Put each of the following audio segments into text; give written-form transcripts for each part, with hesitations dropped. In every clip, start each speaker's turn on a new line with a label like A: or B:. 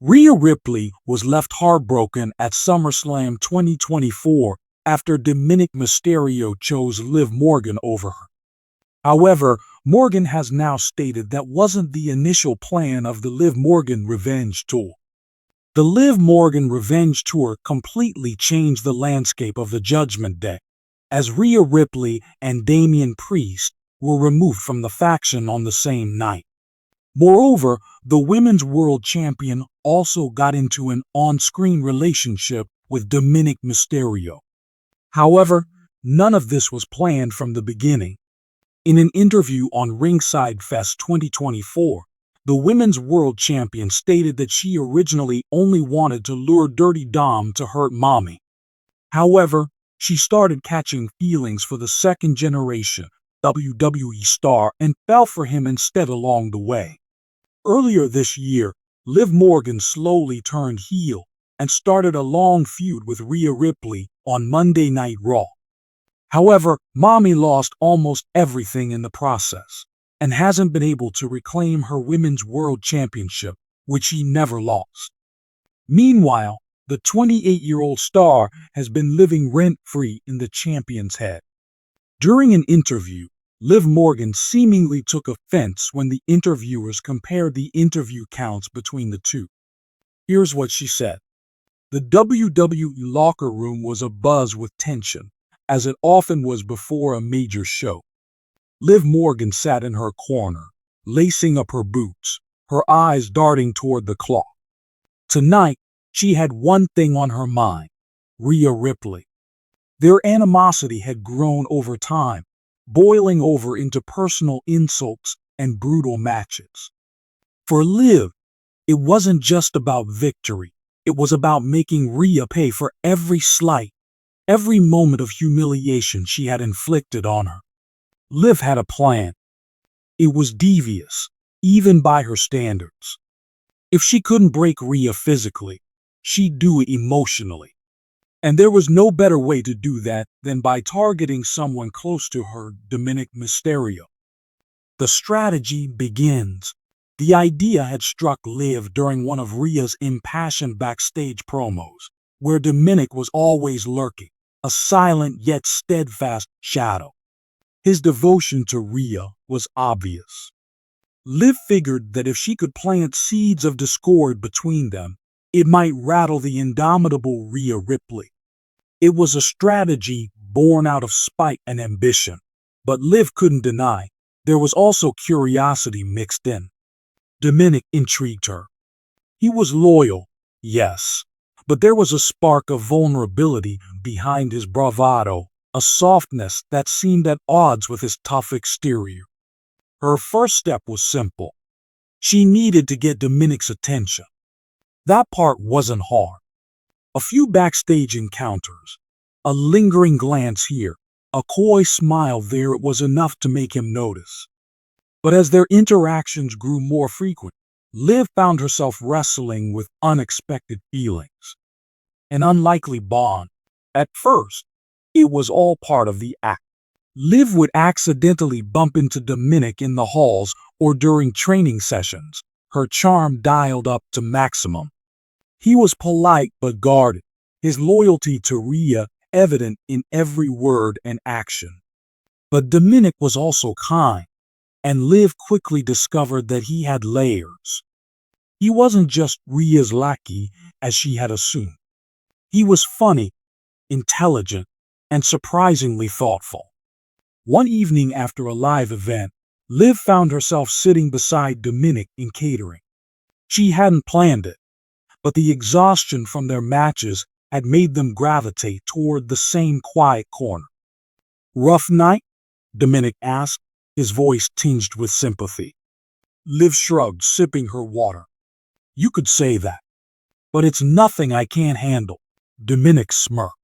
A: Rhea Ripley was left heartbroken at SummerSlam 2024 after Dominik Mysterio chose Liv Morgan over her. However, Morgan has now stated that wasn't the initial plan of the Liv Morgan Revenge Tour. The Liv Morgan Revenge Tour completely changed the landscape of the Judgment Day, as Rhea Ripley and Damian Priest were removed from the faction on the same night. Moreover, the Women's World Champion also got into an on-screen relationship with Dominik Mysterio. However, none of this was planned from the beginning. In an interview on Ringside Fest 2024, the Women's World Champion stated that she originally only wanted to lure Dirty Dom to hurt Mommy. However, she started catching feelings for the second-generation WWE star and fell for him instead along the way. Earlier this year, Liv Morgan slowly turned heel and started a long feud with Rhea Ripley on Monday Night Raw. However, Mommy lost almost everything in the process and hasn't been able to reclaim her Women's World Championship, which she never lost. Meanwhile, the 28-year-old star has been living rent-free in the champion's head. During an interview, Liv Morgan seemingly took offense when the interviewers compared the interview counts between the two. Here's what she said. The WWE locker room was abuzz with tension, as it often was before a major show. Liv Morgan sat in her corner, lacing up her boots, her eyes darting toward the clock. Tonight, she had one thing on her mind, Rhea Ripley. Their animosity had grown over time, boiling over into personal insults and brutal matches. For Liv, it wasn't just about victory. It was about making Rhea pay for every slight, every moment of humiliation she had inflicted on her. Liv had a plan. It was devious, even by her standards. If she couldn't break Rhea physically, she'd do it emotionally. And there was no better way to do that than by targeting someone close to her, Dominik Mysterio. The strategy begins. The idea had struck Liv during one of Rhea's impassioned backstage promos, where Dominik was always lurking, a silent yet steadfast shadow. His devotion to Rhea was obvious. Liv figured that if she could plant seeds of discord between them, it might rattle the indomitable Rhea Ripley. It was a strategy born out of spite and ambition, but Liv couldn't deny there was also curiosity mixed in. Dominik intrigued her. He was loyal, yes, but there was a spark of vulnerability behind his bravado, a softness that seemed at odds with his tough exterior. Her first step was simple. She needed to get Dominik's attention. That part wasn't hard. A few backstage encounters, a lingering glance here, a coy smile there, it was enough to make him notice. But as their interactions grew more frequent, Liv found herself wrestling with unexpected feelings. An unlikely bond. At first, it was all part of the act. Liv would accidentally bump into Dominik in the halls or during training sessions, her charm dialed up to maximum. He was polite but guarded, his loyalty to Rhea evident in every word and action. But Dominik was also kind, and Liv quickly discovered that he had layers. He wasn't just Rhea's lackey, as she had assumed. He was funny, intelligent, and surprisingly thoughtful. One evening after a live event, Liv found herself sitting beside Dominik in catering. She hadn't planned it, but the exhaustion from their matches had made them gravitate toward the same quiet corner. Rough night? Dominik asked, his voice tinged with sympathy. Liv shrugged, sipping her water. You could say that, but it's nothing I can't handle. Dominik smirked.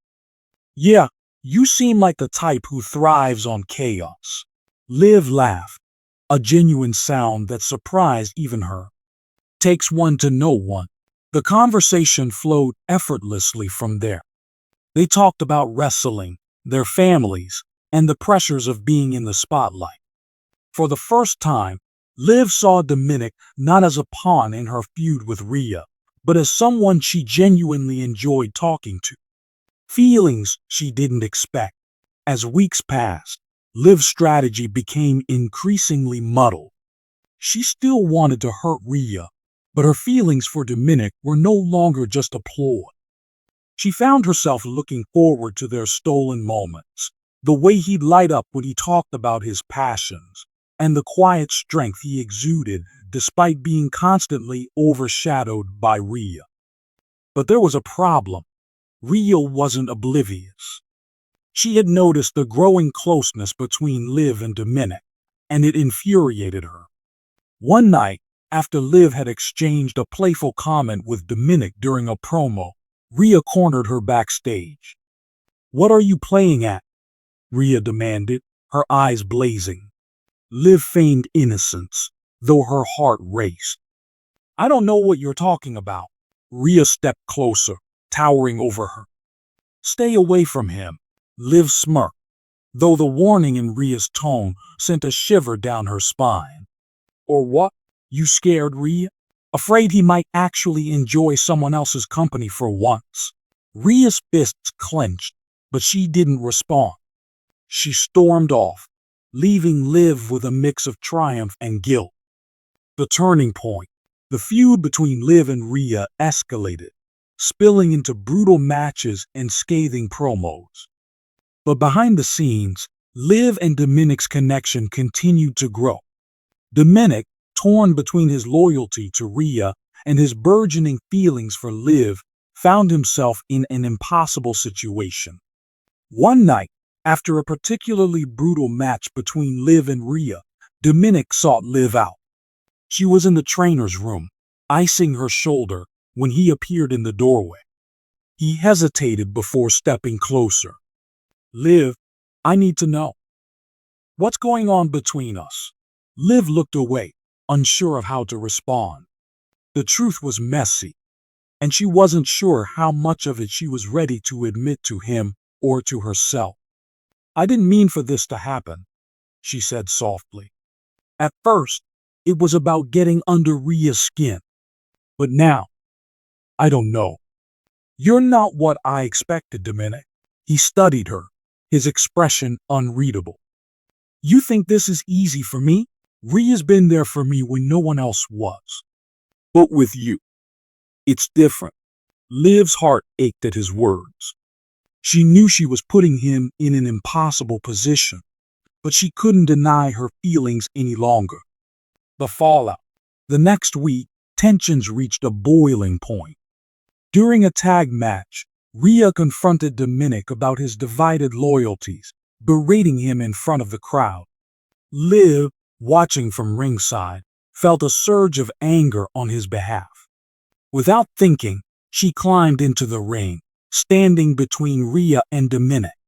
A: Yeah, you seem like the type who thrives on chaos. Liv laughed, a genuine sound that surprised even her. Takes one to know one. The conversation flowed effortlessly from there. They talked about wrestling, their families, and the pressures of being in the spotlight. For the first time, Liv saw Dominik not as a pawn in her feud with Rhea, but as someone she genuinely enjoyed talking to. Feelings she didn't expect. As weeks passed, Liv's strategy became increasingly muddled. She still wanted to hurt Rhea, but her feelings for Dominik were no longer just a ploy. She found herself looking forward to their stolen moments, the way he'd light up when he talked about his passions, and the quiet strength he exuded despite being constantly overshadowed by Rhea. But there was a problem. Rhea wasn't oblivious. She had noticed the growing closeness between Liv and Dominik, and it infuriated her. One night, after Liv had exchanged a playful comment with Dominik during a promo, Rhea cornered her backstage. "What are you playing at?" Rhea demanded, her eyes blazing. Liv feigned innocence, though her heart raced. "I don't know what you're talking about." Rhea stepped closer, towering over her. "Stay away from him," Liv smirked, though the warning in Rhea's tone sent a shiver down her spine. "Or what? You scared, Rhea? Afraid he might actually enjoy someone else's company for once?" Rhea's fists clenched, but she didn't respond. She stormed off, leaving Liv with a mix of triumph and guilt. The turning point. The feud between Liv and Rhea escalated, spilling into brutal matches and scathing promos. But behind the scenes, Liv and Dominik's connection continued to grow. Dominik, torn between his loyalty to Rhea and his burgeoning feelings for Liv, found himself in an impossible situation. One night, after a particularly brutal match between Liv and Rhea, Dominik sought Liv out. She was in the trainer's room, icing her shoulder when he appeared in the doorway. He hesitated before stepping closer. "Liv, I need to know. What's going on between us?" Liv looked away, unsure of how to respond. The truth was messy, and she wasn't sure how much of it she was ready to admit to him or to herself. "I didn't mean for this to happen," she said softly. "At first, it was about getting under Rhea's skin. But now, I don't know." "You're not what I expected, Dominik." He studied her, his expression unreadable. "You think this is easy for me? Rhea's been there for me when no one else was. But with you, it's different." Liv's heart ached at his words. She knew she was putting him in an impossible position, but she couldn't deny her feelings any longer. The fallout. The next week, tensions reached a boiling point. During a tag match, Rhea confronted Dominik about his divided loyalties, berating him in front of the crowd. Liv, watching from ringside, felt a surge of anger on his behalf. Without thinking, she climbed into the ring, standing between Rhea and Dominik.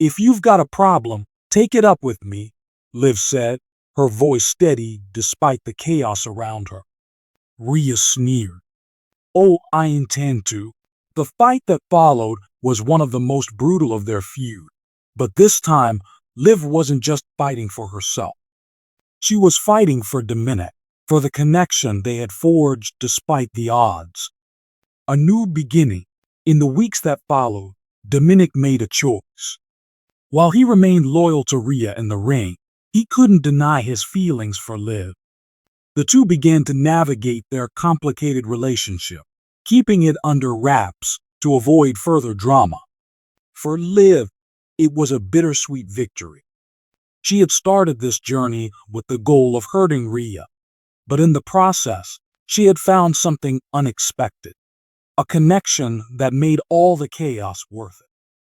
A: "If you've got a problem, take it up with me," Liv said, her voice steady despite the chaos around her. Rhea sneered. "Oh, I intend to." The fight that followed was one of the most brutal of their feud, but this time, Liv wasn't just fighting for herself. She was fighting for Dominik, for the connection they had forged despite the odds. A new beginning. In the weeks that followed, Dominik made a choice. While he remained loyal to Rhea in the ring, he couldn't deny his feelings for Liv. The two began to navigate their complicated relationship, keeping it under wraps to avoid further drama. For Liv, it was a bittersweet victory. She had started this journey with the goal of hurting Rhea, but in the process, she had found something unexpected, a connection that made all the chaos worth it.